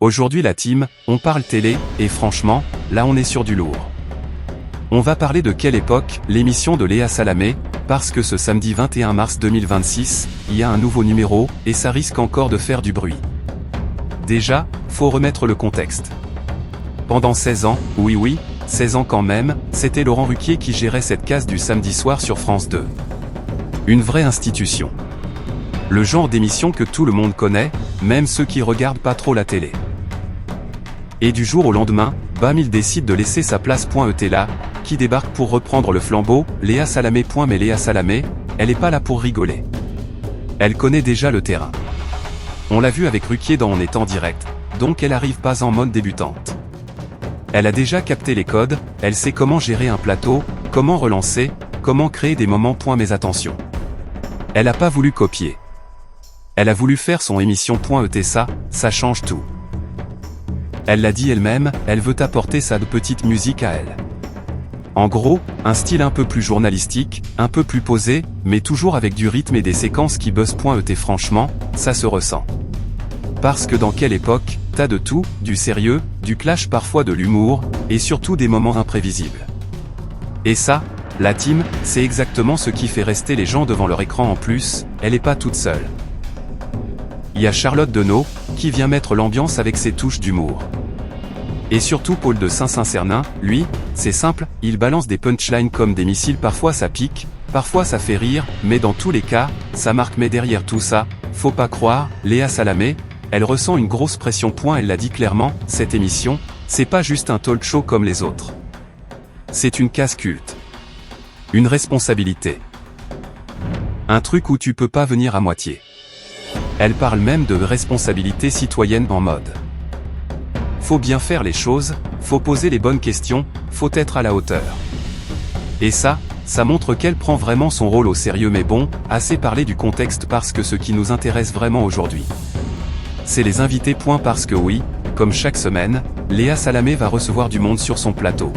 Aujourd'hui la team, on parle télé, et franchement, là on est sur du lourd. On va parler de Quelle époque, l'émission de Léa Salamé, parce que ce samedi 21 mars 2026, il y a un nouveau numéro, et ça risque encore de faire du bruit. Déjà, faut remettre le contexte. Pendant 16 ans, oui, 16 ans quand même, c'était Laurent Ruquier qui gérait cette case du samedi soir sur France 2. Une vraie institution. Le genre d'émission que tout le monde connaît, même ceux qui regardent pas trop la télé. Et du jour au lendemain, bam, il décide de laisser sa place. Et là, qui débarque pour reprendre le flambeau, Léa Salamé. Mais Léa Salamé, elle est pas là pour rigoler. Elle connaît déjà le terrain. On l'a vu avec Ruquier dans On est en direct, donc elle arrive pas en mode débutante. Elle a déjà capté les codes, elle sait comment gérer un plateau, comment relancer, comment créer des moments. Mais attention. Elle a pas voulu copier. Elle a voulu faire son émission. Ça change tout. Elle l'a dit elle-même, elle veut apporter sa petite musique à elle. En gros, un style un peu plus journalistique, un peu plus posé, mais toujours avec du rythme et des séquences qui buzzent. Franchement, ça se ressent. Parce que dans Quelle époque, t'as de tout, du sérieux, du clash, parfois de l'humour, et surtout des moments imprévisibles. Et ça, la team, c'est exactement ce qui fait rester les gens devant leur écran. En plus, elle est pas toute seule. Il y a Charlotte Denot, qui vient mettre l'ambiance avec ses touches d'humour. Et surtout Paul de Saint-Cernin, lui, c'est simple, il balance des punchlines comme des missiles. Parfois ça pique, parfois ça fait rire, mais dans tous les cas, ça marque. Mais derrière tout ça, faut pas croire, Léa Salamé, elle ressent une grosse pression. Elle l'a dit clairement, cette émission, c'est pas juste un talk show comme les autres. C'est une case culte. Une responsabilité. Un truc où tu peux pas venir à moitié. Elle parle même de responsabilité citoyenne en mode. Faut bien faire les choses, faut poser les bonnes questions, faut être à la hauteur. Et ça montre qu'elle prend vraiment son rôle au sérieux. Mais bon, assez parlé du contexte, parce que ce qui nous intéresse vraiment aujourd'hui, c'est les invités. Parce que oui, comme chaque semaine, Léa Salamé va recevoir du monde sur son plateau.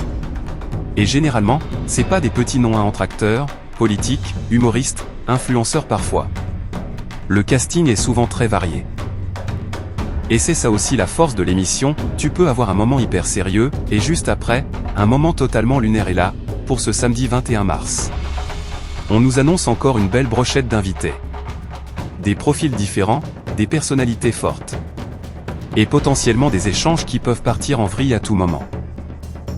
Et généralement, c'est pas des petits noms entre acteurs, politiques, humoristes, influenceurs parfois. Le casting est souvent très varié. Et c'est ça aussi la force de l'émission, tu peux avoir un moment hyper sérieux, et juste après, un moment totalement lunaire. Et là, pour ce samedi 21 mars, on nous annonce encore une belle brochette d'invités. Des profils différents, des personnalités fortes. Et potentiellement des échanges qui peuvent partir en vrille à tout moment.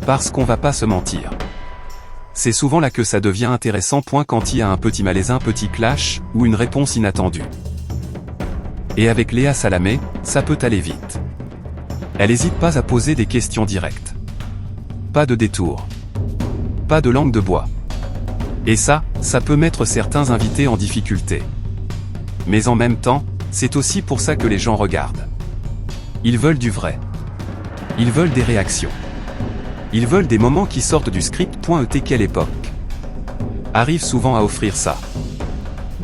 Parce qu'on va pas se mentir. C'est souvent là que ça devient intéressant. Quand il y a un petit malaise, un petit clash, ou une réponse inattendue. Et avec Léa Salamé, ça peut aller vite. Elle hésite pas à poser des questions directes. Pas de détour. Pas de langue de bois. Et ça peut mettre certains invités en difficulté. Mais en même temps, c'est aussi pour ça que les gens regardent. Ils veulent du vrai. Ils veulent des réactions. Ils veulent des moments qui sortent du script. Quelle époque arrive souvent à offrir ça.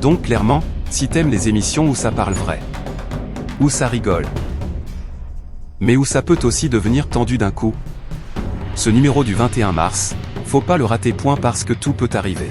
Donc clairement, si t'aimes les émissions où ça parle vrai, où ça rigole, mais où ça peut aussi devenir tendu d'un coup, ce numéro du 21 mars, faut pas le rater. Parce que tout peut arriver.